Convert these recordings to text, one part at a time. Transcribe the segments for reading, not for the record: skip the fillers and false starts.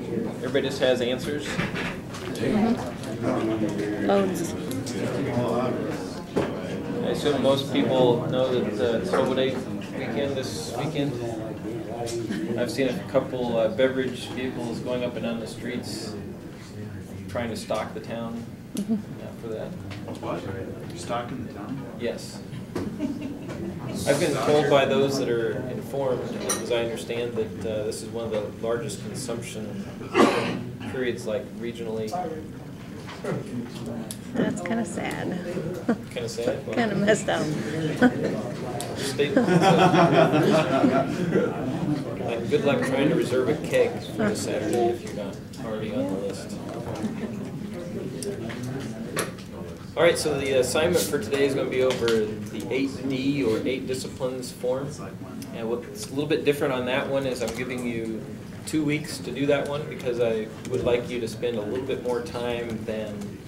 Everybody just has answers? Loads. I assume most people know that it's Hobo Day weekend this weekend. I've seen a couple beverage vehicles going up and down the streets trying to stock the town for that. What? You're stocking the town? Yes. I've been told by those that are informed, as I understand, that this is one of the largest consumption periods, like regionally. That's kind of sad. Kind of sad. Well, Kind of messed up. Like, good luck trying to reserve a keg for this Saturday if you're not already on the list. All right, so the assignment for today is going to be over the 8D or 8 disciplines form. And what's a little bit different on that one is I'm giving you 2 weeks to do that one because I would like you to spend a little bit more time than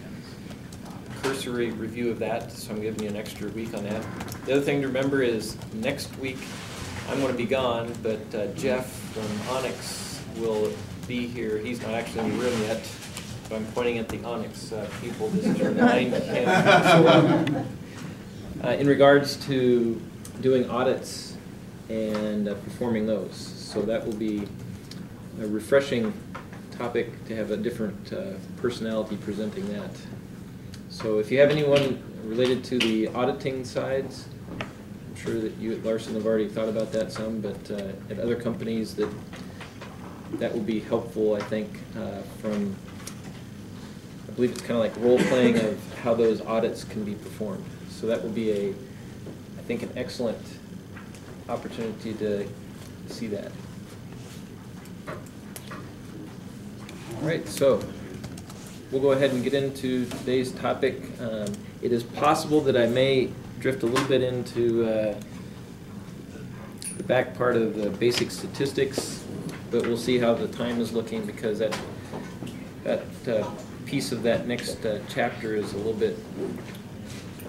cursory review of that. So I'm giving you an extra week on that. The other thing to remember is next week I'm going to be gone, but Jeff from Onyx will be here. He's not actually in the room yet. So I'm pointing at the Onyx people. This is your 9 camp. In regards to doing audits and performing those. So that will be a refreshing topic to have a different personality presenting that. So if you have anyone related to the auditing sides, I'm sure that you at Larson have already thought about that some, but at other companies that will be helpful, I think, from I believe it's kind of like role-playing of how those audits can be performed. So that will be I think, an excellent opportunity to see that. All right, so we'll go ahead and get into today's topic. It is possible that I may drift a little bit into the back part of the basic statistics, but we'll see how the time is looking because that piece of that next chapter is a little bit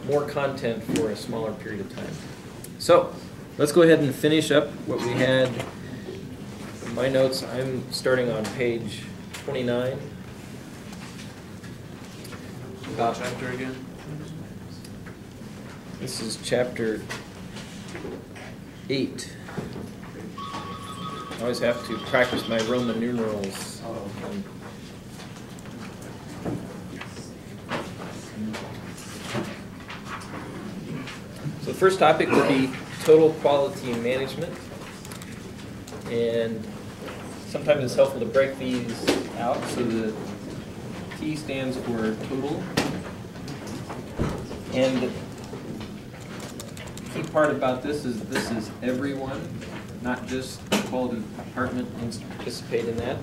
more content for a smaller period of time. So let's go ahead and finish up what we had. In my notes, I'm starting on page 29. What chapter again? This is chapter 8. I always have to practice my Roman numerals. So the first topic will be total quality management. And sometimes it's helpful to break these out. So the T stands for total. And the key part about this is everyone, not just the quality department needs to participate in that.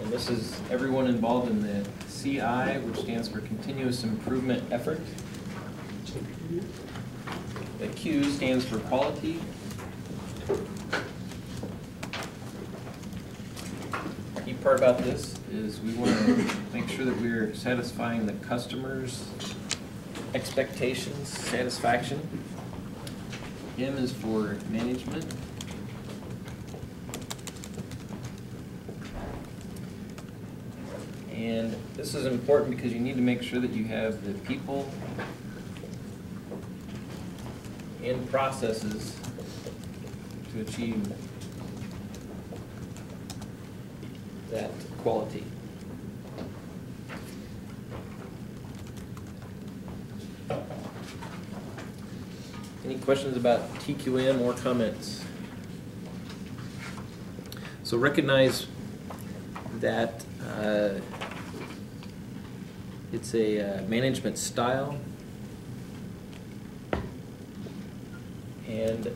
And this is everyone involved in the CI, which stands for continuous improvement effort. The Q stands for quality. The key part about this is we want to make sure that we're satisfying the customer's expectations, satisfaction. M is for management. And this is important because you need to make sure that you have the people and processes to achieve that quality. Any questions about TQM or comments? So recognize that it's a management style, and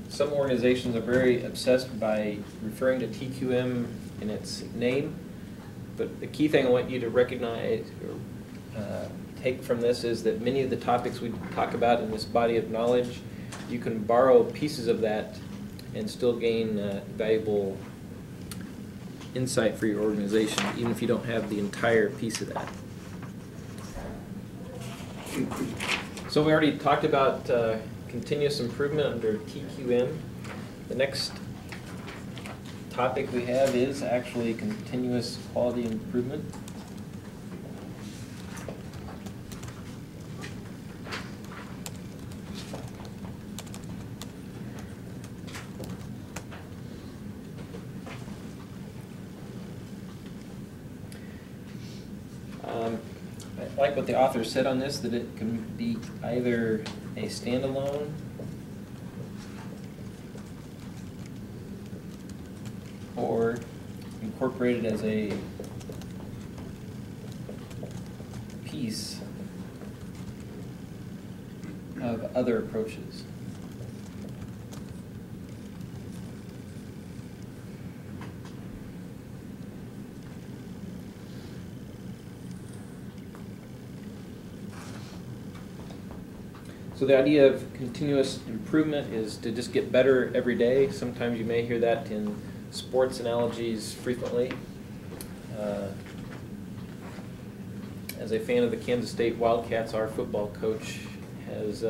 some organizations are very obsessed by referring to TQM in its name, but the key thing I want you to recognize or take from this is that many of the topics we talk about in this body of knowledge, you can borrow pieces of that and still gain valuable insight for your organization, even if you don't have the entire piece of that. So we already talked about continuous improvement under TQM. The next topic we have is actually continuous quality improvement. I like what the author said on this, that it can be either a standalone or incorporated as a piece of other approaches. So the idea of continuous improvement is to just get better every day. Sometimes you may hear that in sports analogies frequently. As a fan of the Kansas State Wildcats, our football coach has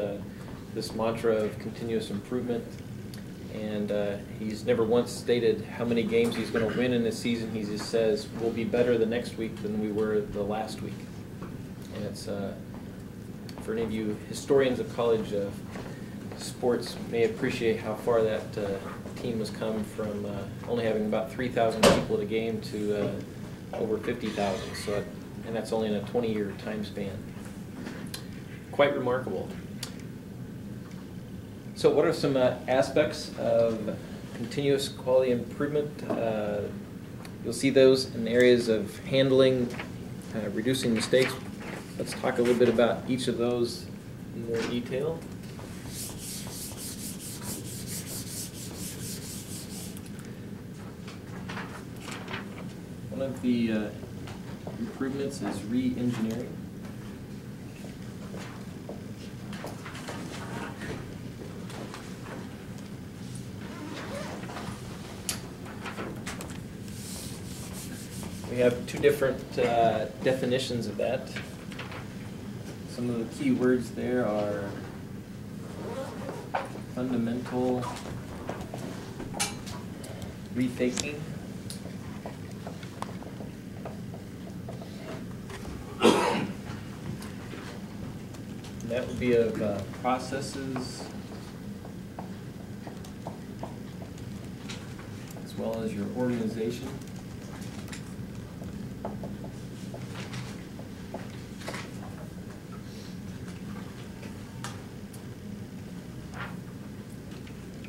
this mantra of continuous improvement. And he's never once stated how many games he's going to win in this season. He just says, we'll be better the next week than we were the last week. And it's for any of you historians of college sports may appreciate how far that team has come from only having about 3,000 people at a game to over 50,000. So, and that's only in a 20-year time span. Quite remarkable. So what are some aspects of continuous quality improvement? You'll see those in areas of handling, reducing mistakes. Let's talk a little bit about each of those in more detail. One of the improvements is re-engineering. We have two different definitions of that. Some of the key words there are fundamental rethinking, and that would be of processes as well as your organization.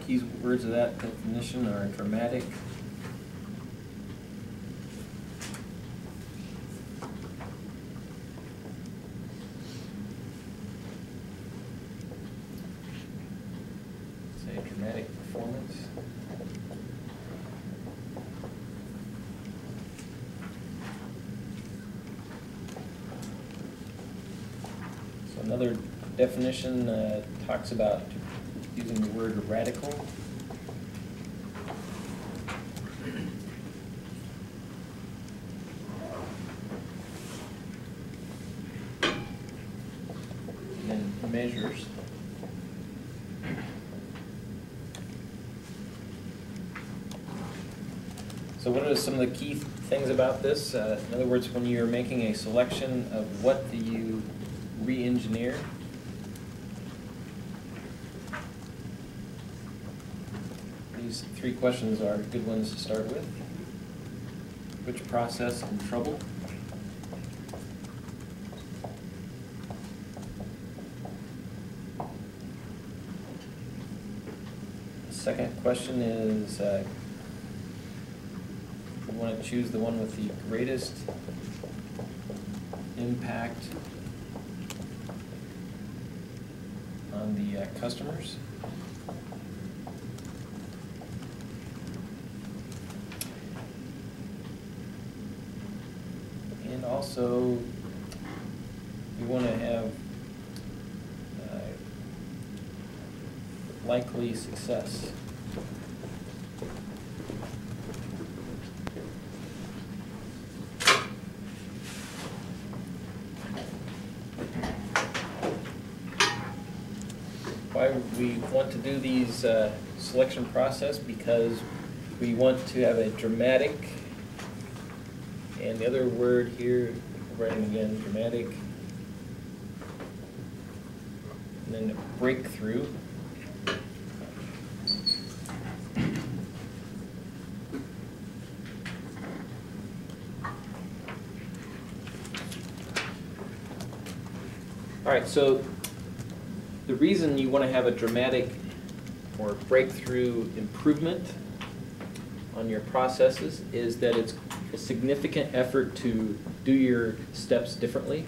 Key words of that definition are dramatic, say dramatic performance, so another definition talks about using the word radical. And then measures. So what are some of the key things about this? In other words, when you're making a selection of what do you re-engineer, these three questions are good ones to start with. Which process and trouble? The second question is we want to choose the one with the greatest impact on the customers. And also, we want to have likely success. Why we want to do these selection process? Because we want to have a dramatic, and the other word here, writing again, dramatic, and then breakthrough. All right, so the reason you want to have a dramatic or breakthrough improvement on your processes is that it's a significant effort to do your steps differently,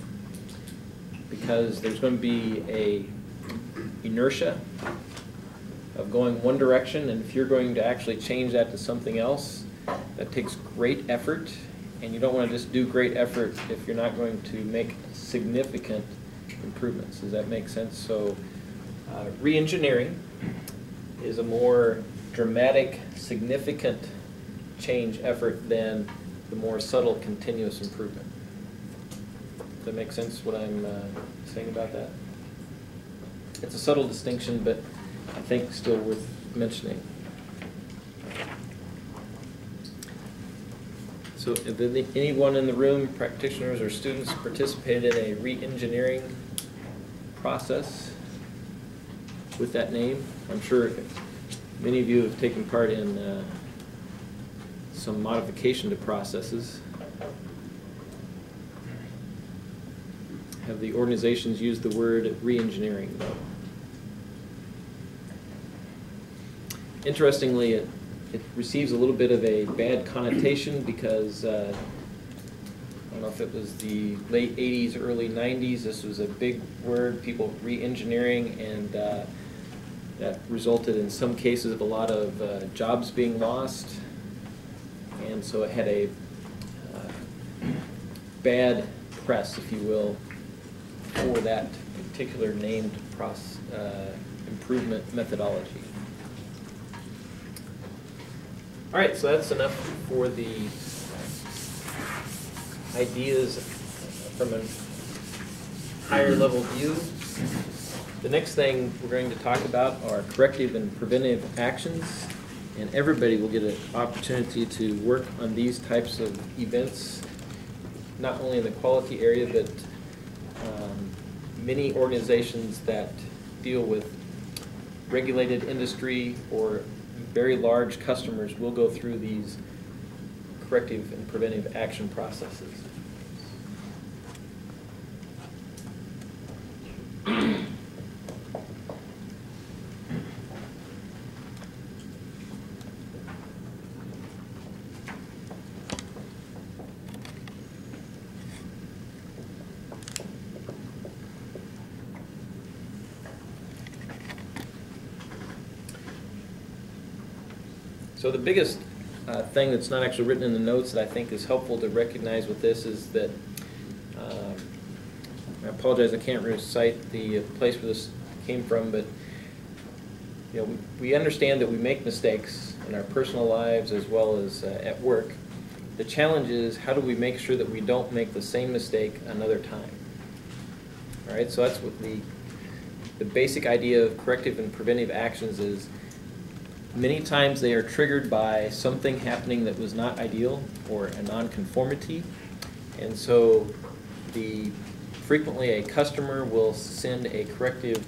because there's going to be a inertia of going one direction, and if you're going to actually change that to something else, that takes great effort, and you don't want to just do great effort if you're not going to make significant improvements. Does that make sense? So re-engineering is a more dramatic, significant change effort than the more subtle, continuous improvement. Does that make sense, what I'm saying about that? It's a subtle distinction, but I think still worth mentioning. So if anyone in the room, practitioners or students, participated in a re-engineering process with that name? I'm sure many of you have taken part in some modification to processes. Have the organizations used the word re-engineering, though? Interestingly, it receives a little bit of a bad connotation because I don't know if it was the late 80s, early 90s, this was a big word, people re-engineering, and that resulted in some cases of a lot of jobs being lost, and so it had a bad press, if you will, for that particular named improvement methodology. All right, so that's enough for the ideas from a higher level view. The next thing we're going to talk about are corrective and preventive actions, and everybody will get an opportunity to work on these types of events, not only in the quality area, but many organizations that deal with regulated industry or very large customers will go through these corrective and preventive action processes. So the biggest thing that's not actually written in the notes that I think is helpful to recognize with this is that, I apologize, I can't recite the place where this came from, but you know, we understand that we make mistakes in our personal lives as well as at work. The challenge is, how do we make sure that we don't make the same mistake another time? All right, so that's what the basic idea of corrective and preventive actions is. Many times they are triggered by something happening that was not ideal or a nonconformity, and so frequently a customer will send a corrective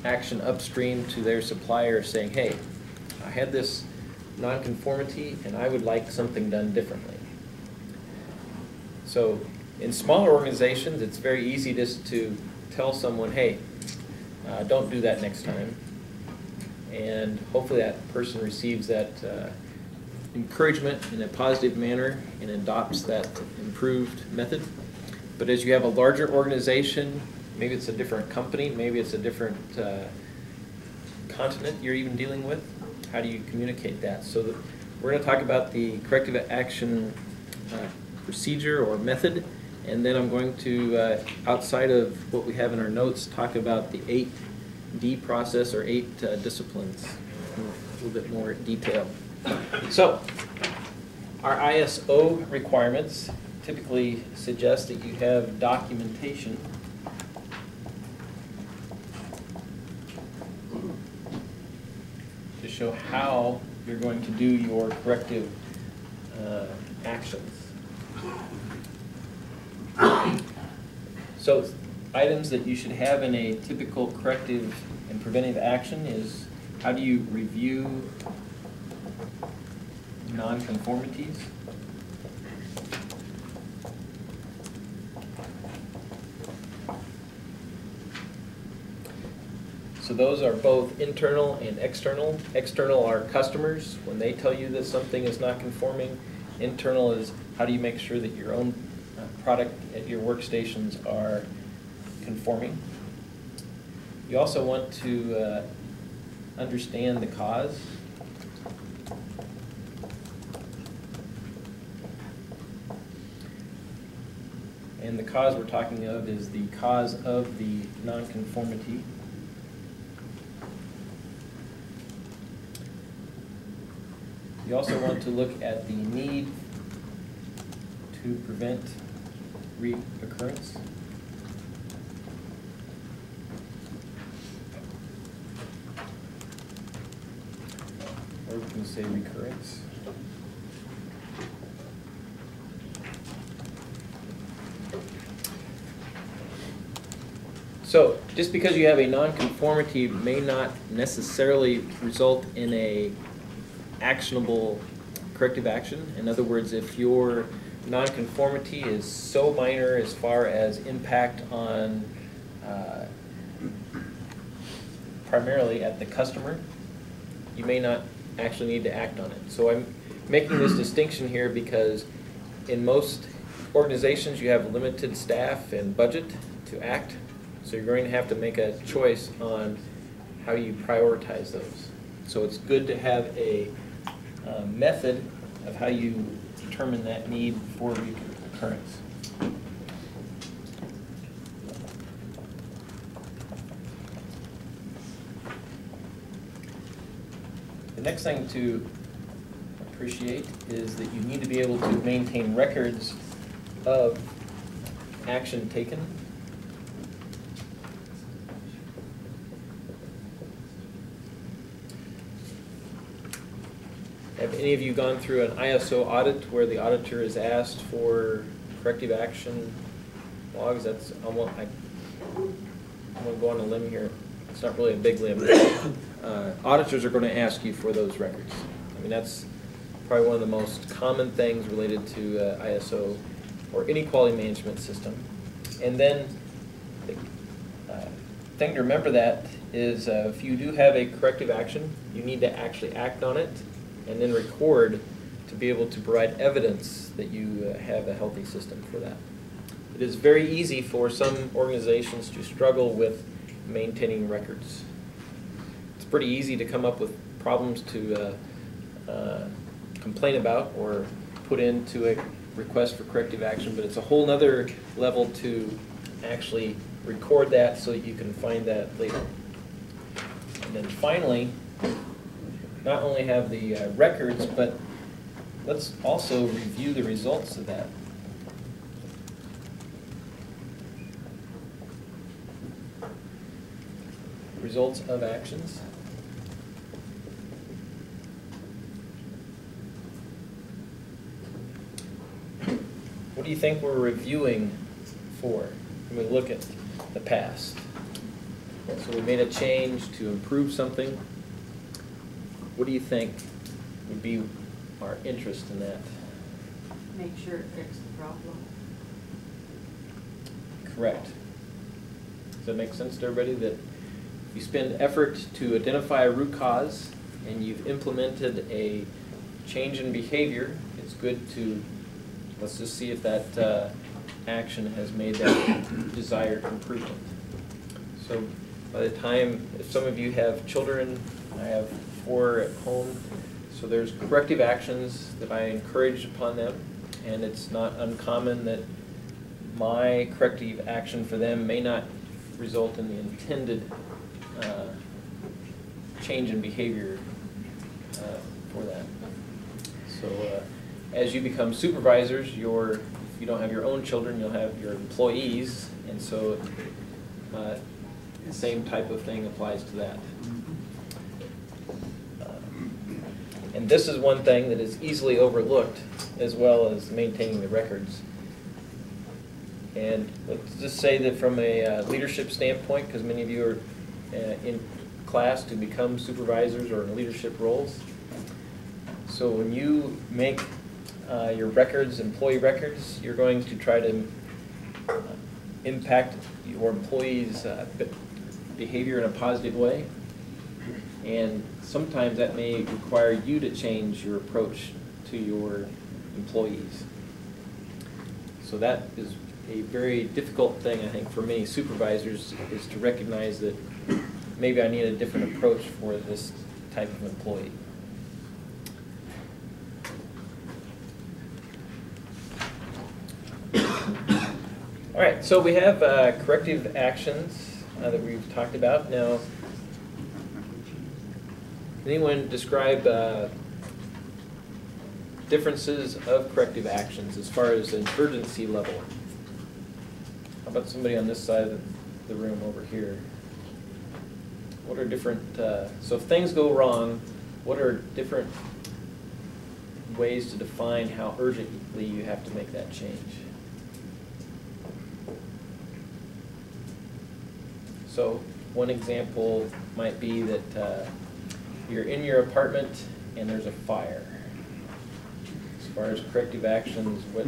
action upstream to their supplier saying, hey, I had this nonconformity and I would like something done differently. So in smaller organizations, it's very easy just to tell someone, hey, don't do that next time. And hopefully that person receives that encouragement in a positive manner and adopts that improved method. But as you have a larger organization, maybe it's a different company, maybe it's a different continent you're even dealing with, how do you communicate that? So we're going to talk about the corrective action procedure or method, and then I'm going to, outside of what we have in our notes, talk about the 8D process or 8 disciplines in a little bit more detail. So our ISO requirements typically suggest that you have documentation to show how you're going to do your corrective actions. So items that you should have in a typical corrective and preventive action is, how do you review nonconformities? So those are both internal and external. External are customers, when they tell you that something is not conforming. Internal is, how do you make sure that your own product at your workstations are conforming. You also want to understand the cause. And the cause we're talking of is the cause of the nonconformity. You also want to look at the need to prevent reoccurrence. Or we can say recurrence. So, just because you have a nonconformity may not necessarily result in a actionable corrective action. In other words, if your nonconformity is so minor as far as impact on primarily at the customer, you may not actually need to act on it. So I'm making this distinction here because in most organizations you have limited staff and budget to act, so you're going to have to make a choice on how you prioritize those. So it's good to have a method of how you determine that need for recurrence. The next thing to appreciate is that you need to be able to maintain records of action taken. Have any of you gone through an ISO audit where the auditor is asked for corrective action logs? That's, I'm going to go on a limb here. It's not really a big limb. Auditors are going to ask you for those records. I mean, that's probably one of the most common things related to ISO or any quality management system. And then the thing to remember that is if you do have a corrective action, you need to actually act on it and then record to be able to provide evidence that you have a healthy system for that. It is very easy for some organizations to struggle with maintaining records. It's pretty easy to come up with problems to complain about or put into a request for corrective action, but it's a whole nother level to actually record that so that you can find that later. And then finally, not only have the records, but let's also review the results of that. Results of actions. What do you think we're reviewing for when we look at the past? So we made a change to improve something. What do you think would be our interest in that? Make sure it fixed the problem. Correct. Does that make sense to everybody? That if you spend effort to identify a root cause and you've implemented a change in behavior, it's good to, let's just see if that action has made that desired improvement. So by the time, if some of you have children, I have 4 at home, so there's corrective actions that I encourage upon them, and it's not uncommon that my corrective action for them may not result in the intended change in behavior for that. So as you become supervisors, if you don't have your own children, you'll have your employees, and so the same type of thing applies to that. And this is one thing that is easily overlooked, as well as maintaining the records. And let's just say that from a leadership standpoint, because many of you are in class to become supervisors or in leadership roles. So when you make your records, employee records, you're going to try to impact your employees' behavior in a positive way. And sometimes that may require you to change your approach to your employees. So that is a very difficult thing, I think, for many supervisors, is to recognize that maybe I need a different approach for this type of employee. All right, so we have corrective actions that we've talked about. Now, anyone describe differences of corrective actions as far as an urgency level? How about somebody on this side of the room over here? What are different, so if things go wrong, what are different ways to define how urgently you have to make that change? So one example might be that you're in your apartment and there's a fire. As far as corrective actions, what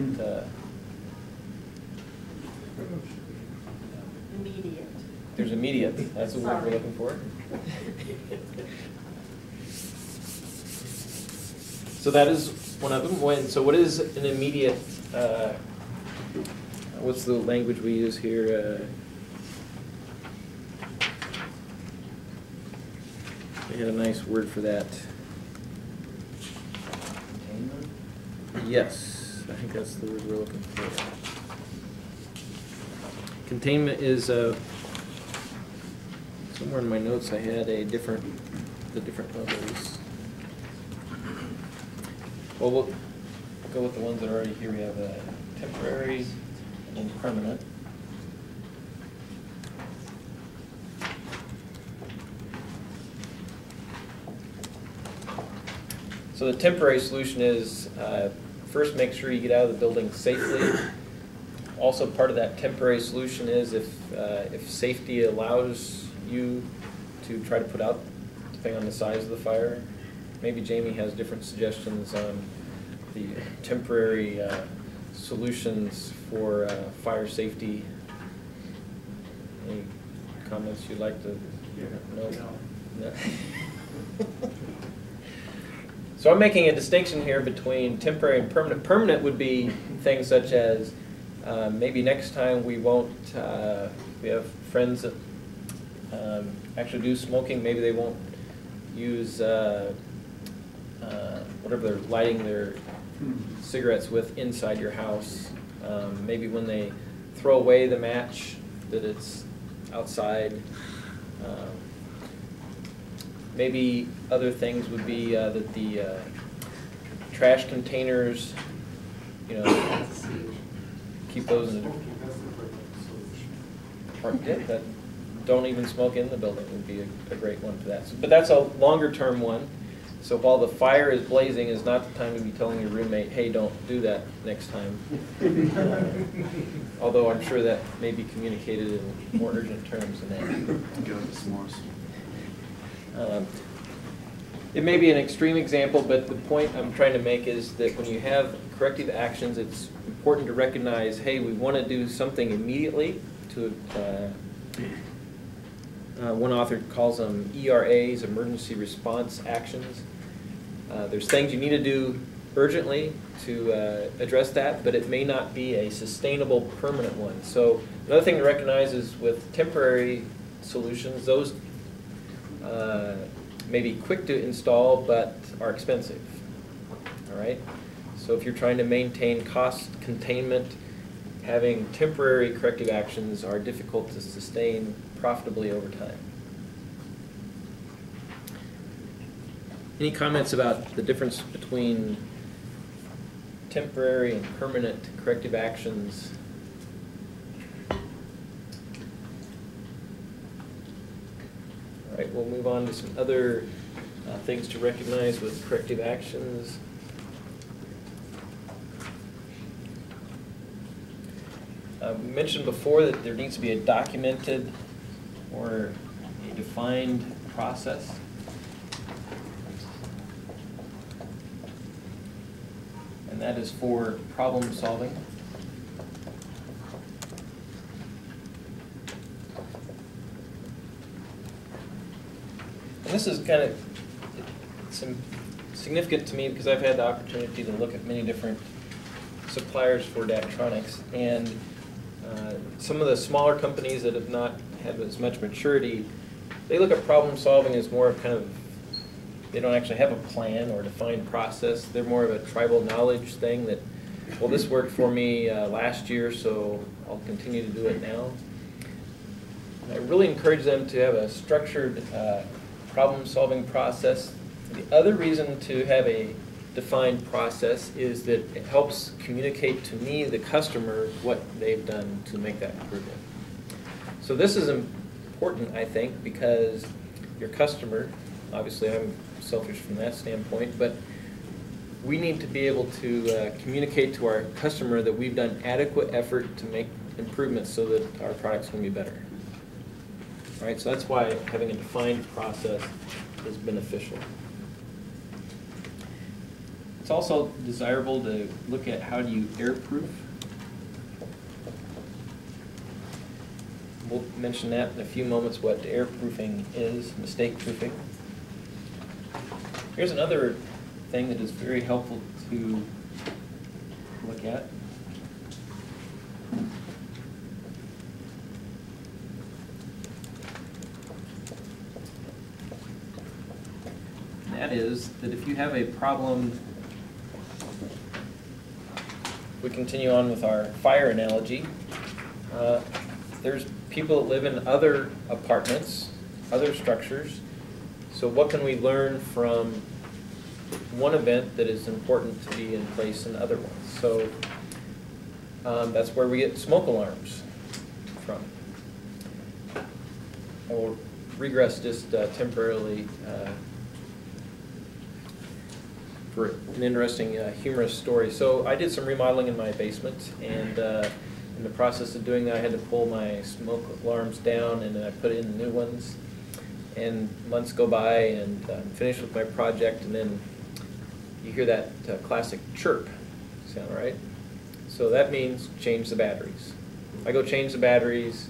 Immediate. there's immediate. That's the word we're looking for. So that is one of them. So what is an immediate? What's the language we use here? We had a nice word for that. Containment? Yes, I think that's the word we're looking for. Containment is somewhere in my notes I had the different levels. Well, we'll go with the ones that are already here. We have temporary and permanent. So the temporary solution is first make sure you get out of the building safely. Also, part of that temporary solution is if safety allows you to try to put out, depending on the size of the fire. Maybe Jamie has different suggestions on the temporary solutions for fire safety. Any comments you'd like to? No. No. So I'm making a distinction here between temporary and permanent. Permanent would be things such as maybe next time we won't, we have friends that actually do smoking, maybe they won't use whatever they're lighting their cigarettes with inside your house. Maybe when they throw away the match, that it's outside. Maybe other things would be that the trash containers, you know, keep those in that don't even smoke in the building would be a great one for that. So, but that's a longer term one. So while the fire is blazing is not the time to be telling your roommate, hey, don't do that next time. Although I'm sure that may be communicated in more urgent terms than that. Go with s'mores. It may be an extreme example, but the point I'm trying to make is that when you have corrective actions, it's important to recognize, hey, we want to do something immediately. To one author calls them ERAs, emergency response actions. There's things you need to do urgently to address that, but it may not be a sustainable, permanent one. So another thing to recognize is with temporary solutions, those may be quick to install but are expensive. All right? So if you're trying to maintain cost containment, having temporary corrective actions are difficult to sustain profitably over time. Any comments about the difference between temporary and permanent corrective actions? All right, we'll move on to some other things to recognize with corrective actions. We mentioned before that there needs to be a documented or a defined process. And that is for problem solving. And this is kind of significant to me because I've had the opportunity to look at many different suppliers for Daktronics, and some of the smaller companies that have not had as much maturity, they look at problem solving as more of kind of, they don't actually have a plan or defined process. They're more of a tribal knowledge thing that, well, this worked for me last year, so I'll continue to do it now. I really encourage them to have a structured problem-solving process. The other reason to have a defined process is that it helps communicate to me, the customer, what they've done to make that improvement. So this is important, I think, because your customer, obviously I'm selfish from that standpoint, but we need to be able to communicate to our customer that we've done adequate effort to make improvements so that our product's going to be better. All right, so that's why having a defined process is beneficial. It's also desirable to look at how do you airproof. We'll mention that in a few moments, what airproofing is, mistake proofing. Here's another thing that is very helpful to look at. And that is that if you have a problem, we continue on with our fire analogy. There's people that live in other apartments, other structures. So what can we learn from one event that is important to be in place in other ones? So that's where we get smoke alarms from. I will regress just temporarily for an interesting humorous story. So I did some remodeling in my basement, and in the process of doing that, I had to pull my smoke alarms down, and then I put in new ones. And months go by, and I'm finished with my project, and then you hear that classic chirp sound, right? So that means change the batteries. I go change the batteries,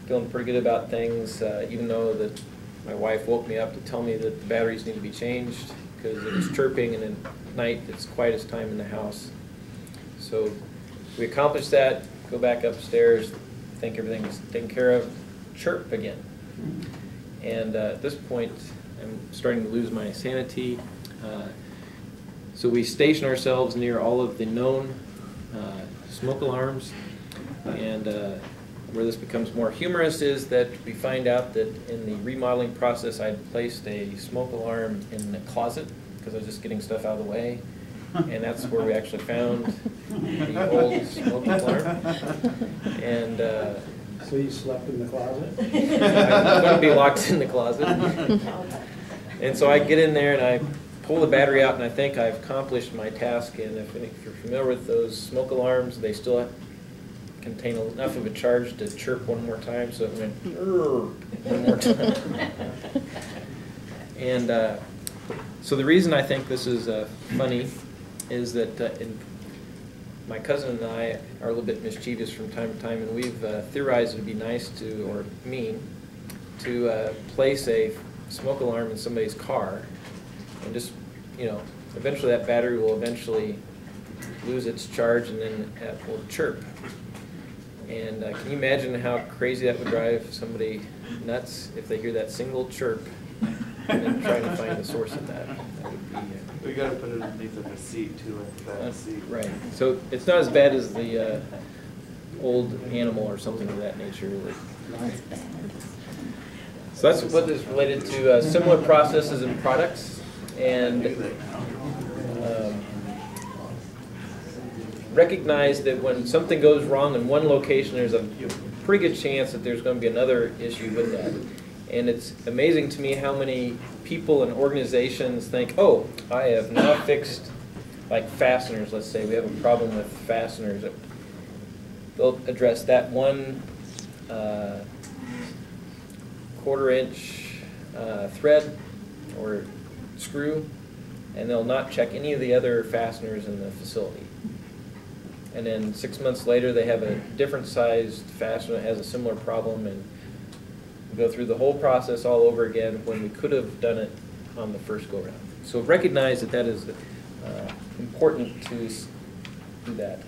feeling pretty good about things, even though that my wife woke me up to tell me that the batteries need to be changed because it was chirping, and at night it's quietest time in the house. So we accomplish that, go back upstairs, think everything's taken care of, chirp again. And at this point, I'm starting to lose my sanity. So we station ourselves near all of the known smoke alarms. And where this becomes more humorous is that we find out that in the remodeling process, I'd placed a smoke alarm in the closet because I was just getting stuff out of the way. And that's where we actually found the old smoke alarm. And so you slept in the closet? I'm going to be locked in the closet. And so I get in there and I pull the battery out, and I think I've accomplished my task. And if you're familiar with those smoke alarms, they still contain enough of a charge to chirp one more time, so it went one more time. And so the reason I think this is funny is that my cousin and I are a little bit mischievous from time to time, and we've theorized it would be nice to, or mean, to place a smoke alarm in somebody's car, and just, you know, eventually that battery will eventually lose its charge, and then it will chirp. And can you imagine how crazy that would drive somebody nuts if they hear that single chirp and then trying to find the source of that? That would be. We gotta put it underneath of a seat too, like the back seat. Right. So it's not as bad as the old animal or something of that nature. So that's what is related to similar processes and products, and recognize that when something goes wrong in one location, there's a pretty good chance that there's going to be another issue with that. And it's amazing to me how many people and organizations think, oh, I have now fixed, like fasteners, let's say we have a problem with fasteners. They'll address that one 1/4 inch thread or screw, and they'll not check any of the other fasteners in the facility. And then 6 months later, they have a different sized fastener that has a similar problem, and we go through the whole process all over again when we could have done it on the first go-round. So recognize that that is important to do that.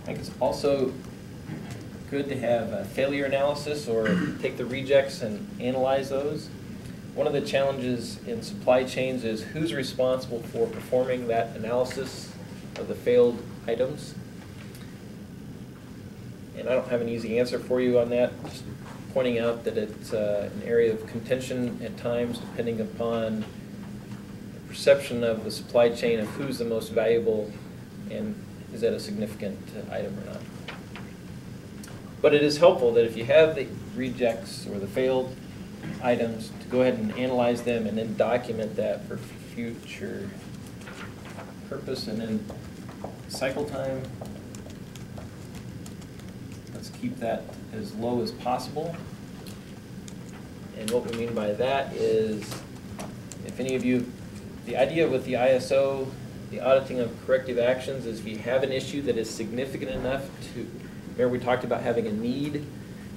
I think it's also good to have a failure analysis or take the rejects and analyze those. One of the challenges in supply chains is who's responsible for performing that analysis of the failed items. And I don't have an easy answer for you on that, just pointing out that it's an area of contention at times depending upon the perception of the supply chain of who's the most valuable and is that a significant item or not. But it is helpful that if you have the rejects or the failed items, to go ahead and analyze them and then document that for future purpose. And then cycle time, let's keep that as low as possible. And what we mean by that is, if any of you, the idea with the ISO, the auditing of corrective actions, is if you have an issue that is significant enough to, remember we talked about having a need,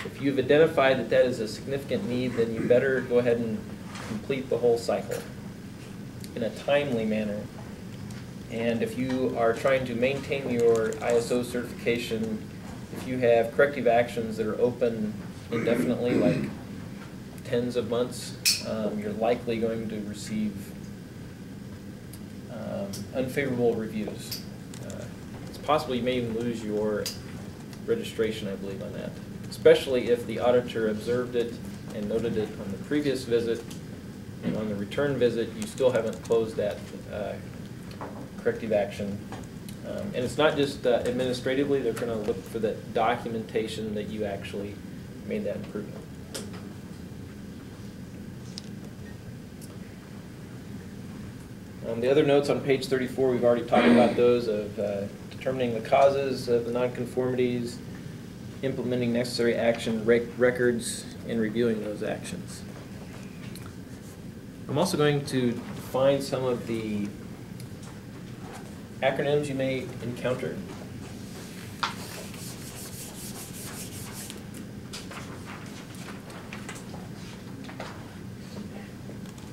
if you've identified that that is a significant need, then you better go ahead and complete the whole cycle in a timely manner. And if you are trying to maintain your ISO certification, if you have corrective actions that are open indefinitely, like tens of months, you're likely going to receive unfavorable reviews. It's possible you may even lose your registration, I believe, on that, especially if the auditor observed it and noted it on the previous visit, and on the return visit you still haven't closed that corrective action. And it's not just administratively, they're going to look for that documentation that you actually made that improvement. The other notes on page 34, we've already talked about those, of determining the causes of the nonconformities, implementing necessary action records, and reviewing those actions. I'm also going to define some of the acronyms you may encounter.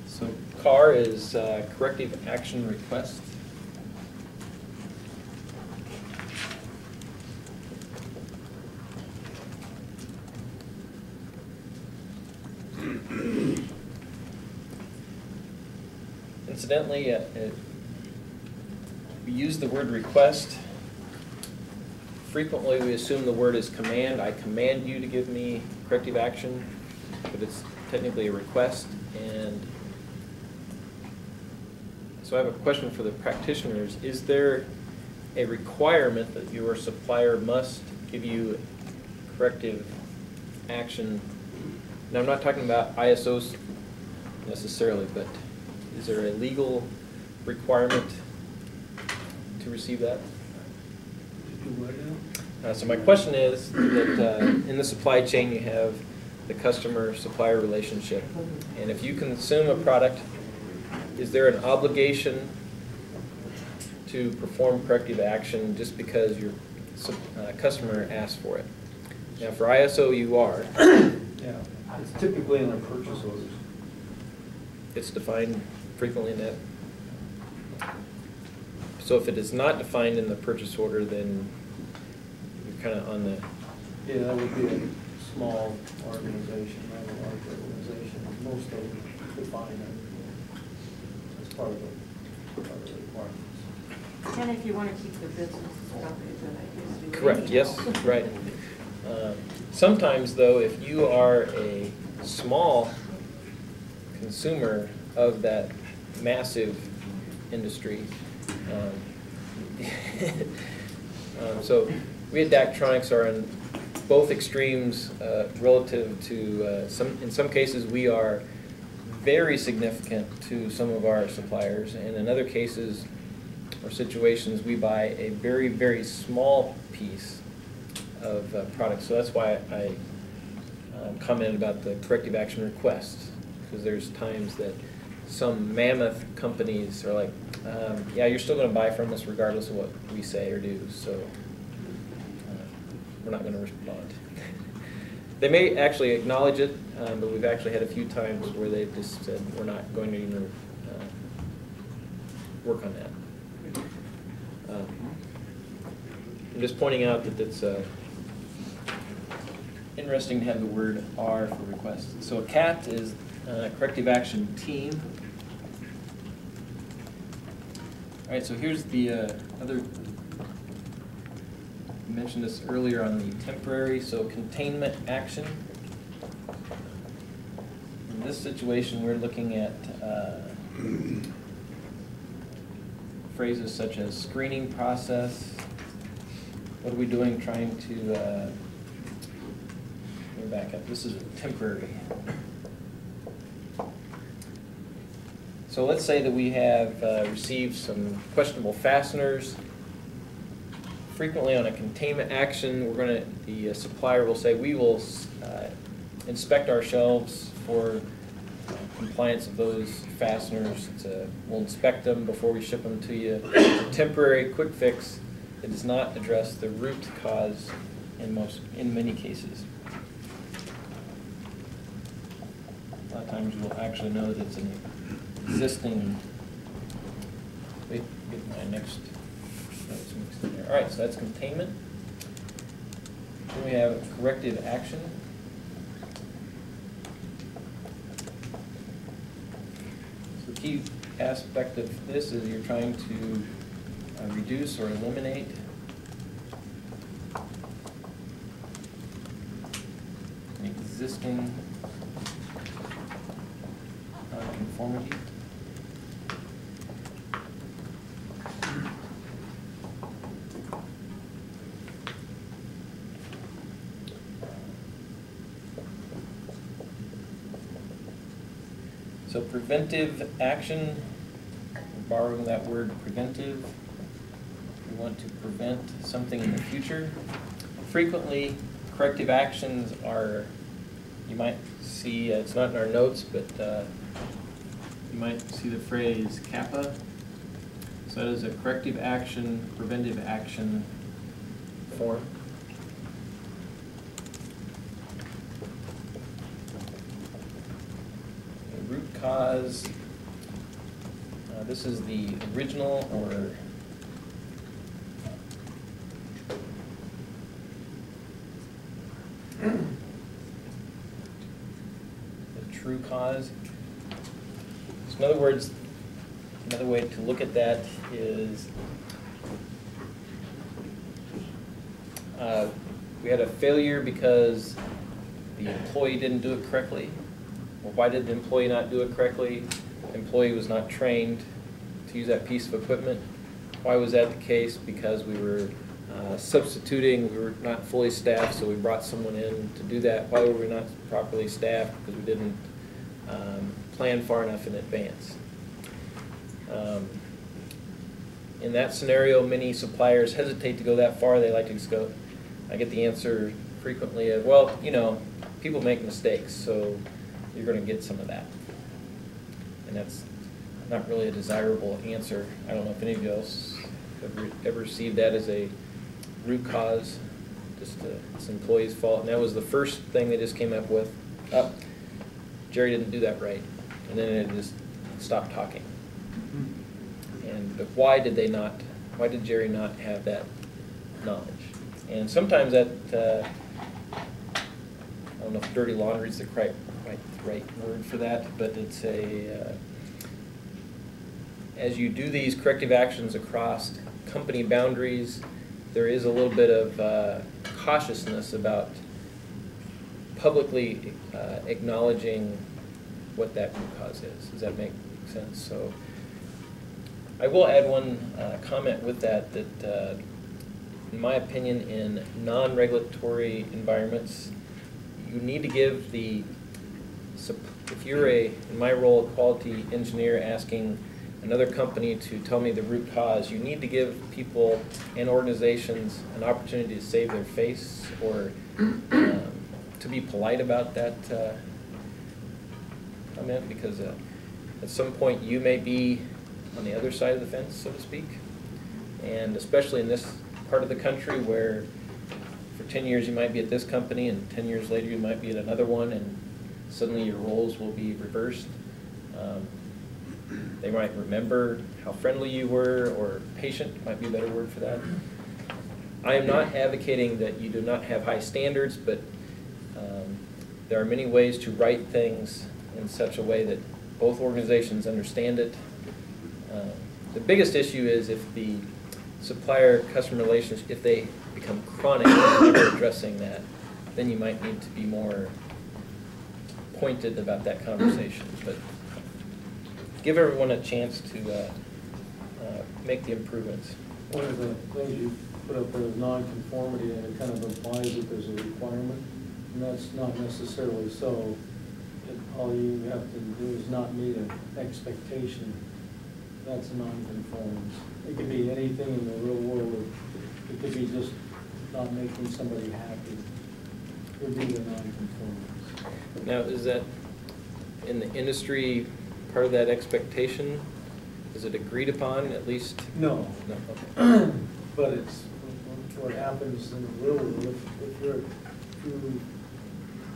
So CAR is Corrective Action Request. Incidentally, we use the word request. Frequently we assume the word is command. I command you to give me corrective action, but it's technically a request. And so I have a question for the practitioners. Is there a requirement that your supplier must give you corrective action? Now I'm not talking about ISOs necessarily, but is there a legal requirement to receive that? So my question is that in the supply chain you have the customer-supplier relationship, and if you consume a product, is there an obligation to perform corrective action just because your customer asked for it? Now for ISO you are. Yeah, it's typically in the purchase orders. It's defined frequently in that. So if it is not defined in the purchase order, then you're kind of on the... Yeah, that would be a small organization, not a large organization. Most of them define it as part of the requirements. And if you want to keep the business stuff, it's a good idea. Correct, yes, right. Sometimes, though, if you are a small consumer of that massive industry. So we at Daktronics are in both extremes relative to in some cases we are very significant to some of our suppliers, and in other cases or situations we buy a very, very small piece of products. So that's why I commented about the corrective action requests, because there's times that some mammoth companies are like, yeah, you're still going to buy from us regardless of what we say or do, so we're not going to respond. They may actually acknowledge it, but we've actually had a few times where they've just said, we're not going to even work on that. I'm just pointing out that it's interesting to have the word R for request. So a CAT is corrective action team. All right, so here's the other, I mentioned this earlier on the temporary, so containment action. In this situation, we're looking at phrases such as screening process. What are we doing trying to, let me back up, this is temporary. So let's say that we have received some questionable fasteners. Frequently on a containment action, we're going to, the supplier will say, we will inspect our shelves for compliance of those fasteners. We'll inspect them before we ship them to you. It's a temporary quick fix. It does not address the root cause in many cases. A lot of times you'll actually know that it's an existing, wait, get my next notes mixed in there. All right, so that's containment. Then we have corrective action. So the key aspect of this is you're trying to reduce or eliminate an existing conformity. So preventive action, borrowing that word preventive, we want to prevent something in the future. Frequently, corrective actions are, you might see, it's not in our notes, but you might see the phrase CAPA. So that is a corrective action, preventive action form. The root cause, this is the original or the true cause. So in other words, another way to look at that is we had a failure because the employee didn't do it correctly. Well, why did the employee not do it correctly? The employee was not trained to use that piece of equipment. Why was that the case? Because we were substituting, we were not fully staffed, so we brought someone in to do that. Why were we not properly staffed? Because we didn't plan far enough in advance. In that scenario, many suppliers hesitate to go that far. They like to just go, I get the answer frequently of, well, you know, people make mistakes, so you're going to get some of that. And that's not really a desirable answer. I don't know if any of you else have ever received that as a root cause, just it's an employee's fault. And that was the first thing they just came up with. Oh, Jerry didn't do that right. And then it just stopped talking. But why did Jerry not have that knowledge? And sometimes that, I don't know if dirty laundry is the right word for that, but it's as you do these corrective actions across company boundaries, there is a little bit of cautiousness about publicly acknowledging what that root cause is. Does that make sense? So I will add one comment with that, in my opinion, in non-regulatory environments, you need to give if you're in my role, a quality engineer asking another company to tell me the root cause, you need to give people and organizations an opportunity to save their face or to be polite about that comment, because at some point you may be on the other side of the fence, so to speak. And especially in this part of the country where for 10 years you might be at this company and 10 years later you might be at another one, and suddenly your roles will be reversed. They might remember how friendly you were, or patient might be a better word for that. I am not advocating that you do not have high standards, but there are many ways to write things in such a way that both organizations understand it. The biggest issue is if the supplier-customer relationship, if they become chronic and never addressing that, then you might need to be more pointed about that conversation. But give everyone a chance to make the improvements. One of the things you put up there is non-conformity, and it kind of implies that there's a requirement, and that's not necessarily so. All you have to do is not meet an expectation. That's a non-conformance. It could be anything in the real world. It could be just not making somebody happy. It would be the non-conformance. Now, is that in the industry part of that expectation? Is it agreed upon at least? No. No. Okay. But it's what happens in the real world. If you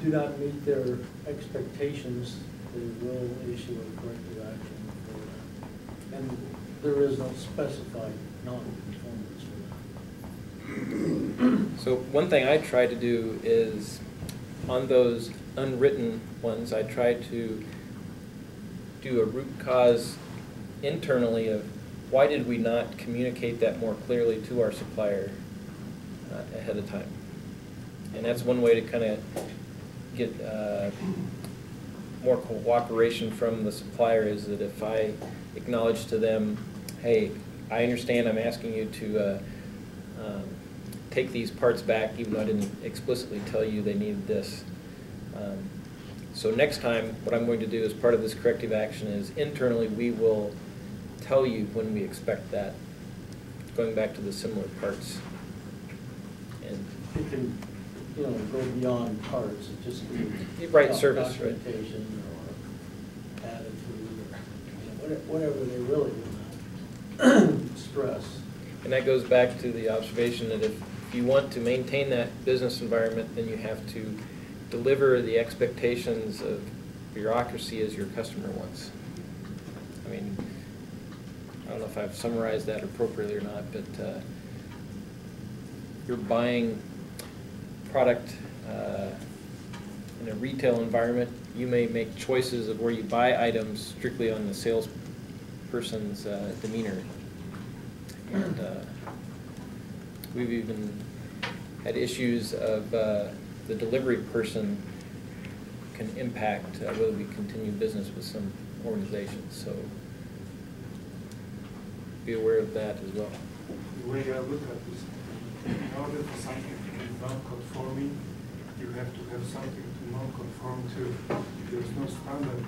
do not meet their expectations, they will issue a corrective action for that. And there is no specified non-conformance for that. So one thing I try to do is, on those unwritten ones, I try to do a root cause internally of why did we not communicate that more clearly to our supplier ahead of time. And that's one way to kind of get more cooperation from the supplier, is that if I acknowledge to them, hey, I understand I'm asking you to take these parts back even though I didn't explicitly tell you they needed this. So next time, what I'm going to do as part of this corrective action is internally we will tell you when we expect that, going back to the similar parts. And It can, go beyond parts. It just be right service, right? documentation or attitude or whatever they really want to stress. And that goes back to the observation that if you want to maintain that business environment, then you have to deliver the expectations of bureaucracy as your customer wants. I mean, I don't know if I've summarized that appropriately or not, but you're buying product in a retail environment, you may make choices of where you buy items strictly on the salesperson's demeanor. And we've even had issues of the delivery person can impact whether we continue business with some organizations. So be aware of that as well. The way I look at this, in order for something to be non-conforming, you have to have something to non-conform to. If there's no standard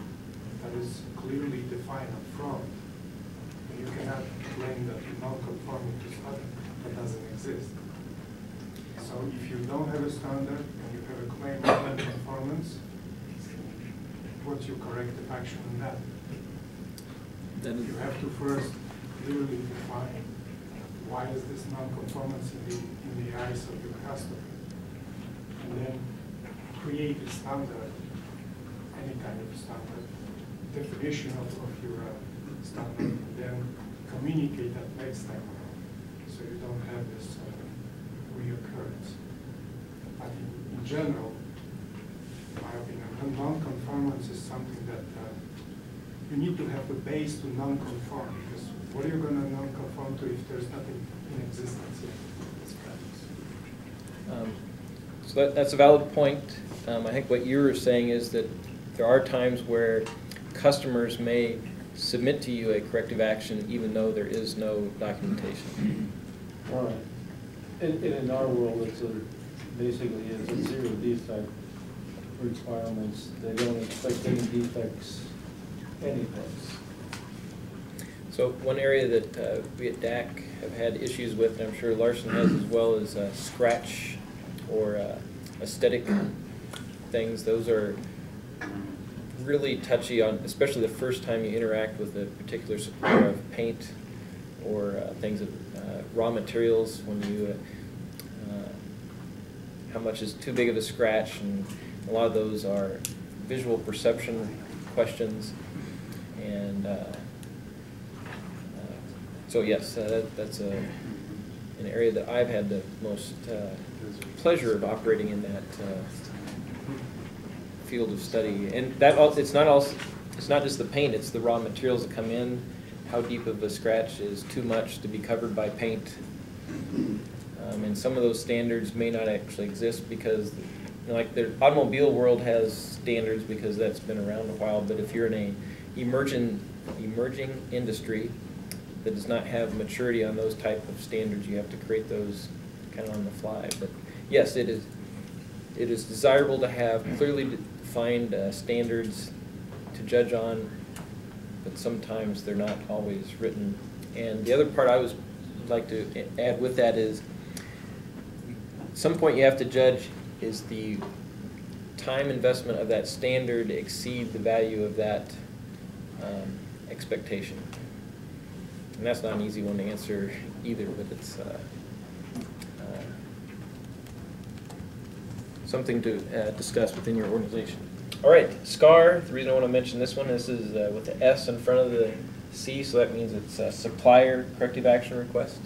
that is clearly defined up front, you cannot claim that non-conforming to something that doesn't exist. So if you don't have a standard and you have a claim of non-conformance, what's your corrective action on that? Then You have to first clearly define why is this non-conformance in the eyes of your customer, and then create a standard, any kind of standard, definition of your standard, and then communicate that next time around, so you don't have this reoccurrence. But in general, in my opinion, non-conformance is something that you need to have a base to non-conform, because what are you going to non-conform to if there's nothing in existence yet? So that's a valid point. I think what you were saying is that there are times where customers may submit to you a corrective action even though there is no documentation. All right. And in our world, basically it's a zero defect requirements. They don't expect any defects anyplace. So one area that we at DAC have had issues with, and I'm sure Larson has as well, is scratch or aesthetic things. Those are really touchy on, especially the first time you interact with a particular supplier of paint or things of raw materials. When you, how much is too big of a scratch, and a lot of those are visual perception questions, and so yes, that's an area that I've had the most pleasure of operating in that field of study. And that it's not just the paint; it's the raw materials that come in. How deep of a scratch is too much to be covered by paint? And some of those standards may not actually exist because, like the automobile world has standards because that's been around a while. But if you're in a emerging industry that does not have maturity on those type of standards, you have to create those kind of on the fly. But yes, it is desirable to have clearly defined standards to judge on, but sometimes they're not always written. And the other part I would like to add with that is, at some point you have to judge, is the time investment of that standard exceed the value of that expectation? And that's not an easy one to answer either, but it's something to discuss within your organization. All right, SCAR, the reason I want to mention this one, this is with the S in front of the C, so that means it's a supplier corrective action request.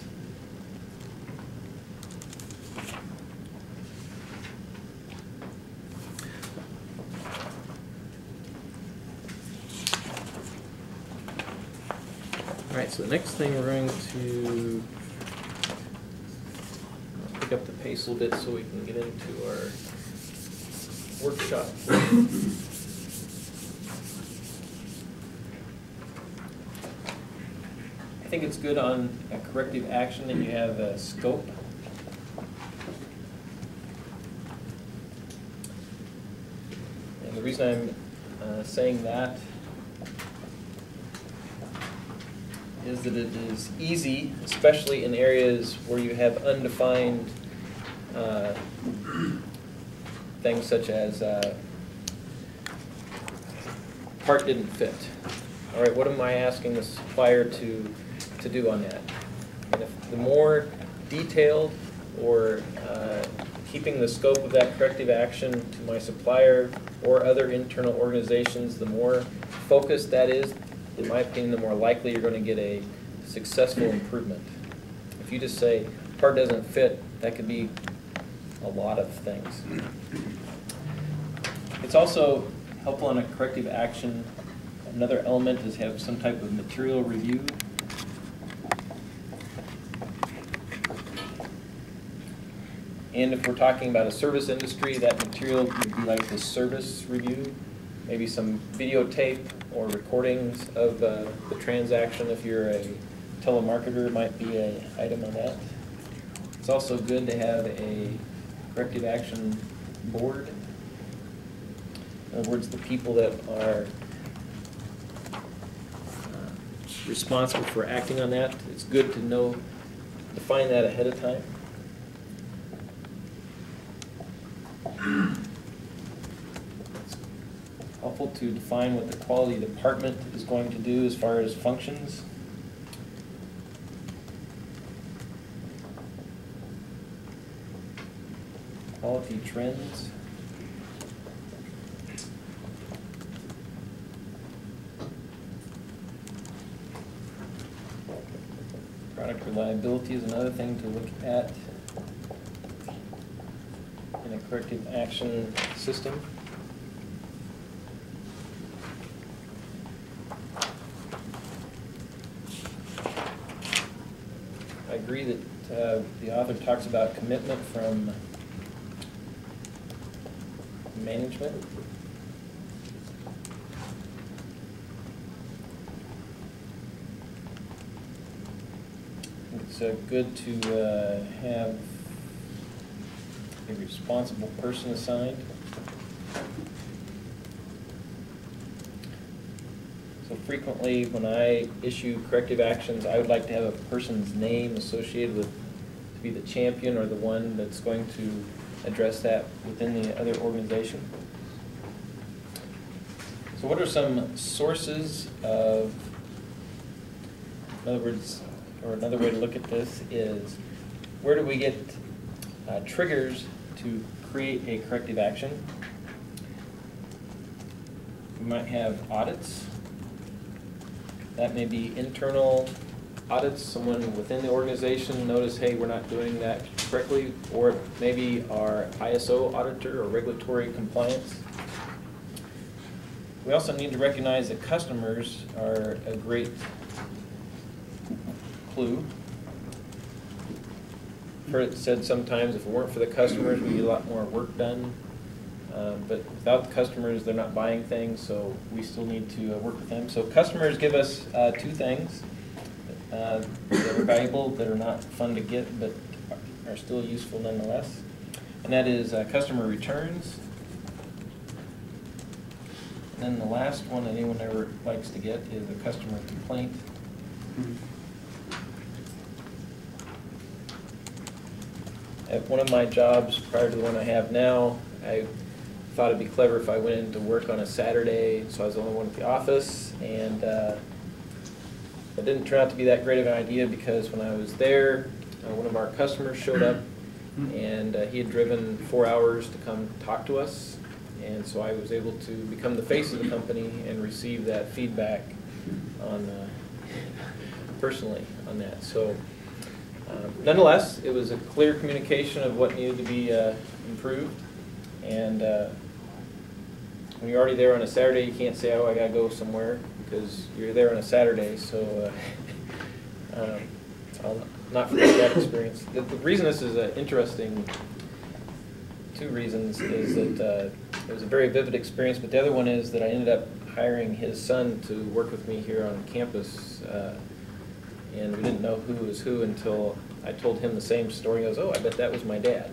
All right, so the next thing we're going to pick up the pace a little bit so we can get into our workshop. I think it's good on a corrective action that you have a scope. And the reason I'm saying that is that it is easy, especially in areas where you have undefined things such as part didn't fit. All right, what am I asking the supplier to do on that? And if the more detailed or keeping the scope of that corrective action to my supplier or other internal organizations, the more focused that is, in my opinion, the more likely you're going to get a successful improvement. If you just say, part doesn't fit, that could be a lot of things. It's also helpful in a corrective action. Another element is have some type of material review. And if we're talking about a service industry, that material would be like the service review, maybe some videotape or recordings of the transaction. If you're a telemarketer, might be an item on that. It's also good to have a corrective action board. In other words, the people that are responsible for acting on that. It's good to define that ahead of time. It's helpful to define what the quality department is going to do as far as functions. Quality trends. Product reliability is another thing to look at in a corrective action system. I agree that the author talks about commitment from management. it's good to have a responsible person assigned. So frequently, when I issue corrective actions, I would like to have a person's name associated with, to be the champion or the one that's going to address that within the other organization. So what are some sources of, in other words, or another way to look at this is, where do we get triggers to create a corrective action? We might have audits. That may be internal audits. Someone within the organization notice, hey, we're not doing that correctly, or maybe our ISO auditor or regulatory compliance. We also need to recognize that customers are a great clue. I've heard it said sometimes, if it weren't for the customers, we'd get a lot more work done. But without the customers, they're not buying things, so we still need to work with them. So customers give us two things that are valuable, that are not fun to get, but are still useful nonetheless. And that is customer returns. And then the last one that anyone ever likes to get is a customer complaint. At one of my jobs prior to the one I have now, I thought it'd be clever if I went into work on a Saturday, so I was the only one at the office, and it didn't turn out to be that great of an idea, because when I was there, one of our customers showed up, and he had driven 4 hours to come talk to us, and so I was able to become the face of the company and receive that feedback on personally on that. So nonetheless, it was a clear communication of what needed to be improved, and when you're already there on a Saturday, you can't say, oh, I gotta go somewhere, because you're there on a Saturday. So I'll not forget that experience. The reason this is interesting, two reasons, is that it was a very vivid experience, but the other one is that I ended up hiring his son to work with me here on campus, and we didn't know who was who until I told him the same story. He goes, oh, I bet that was my dad.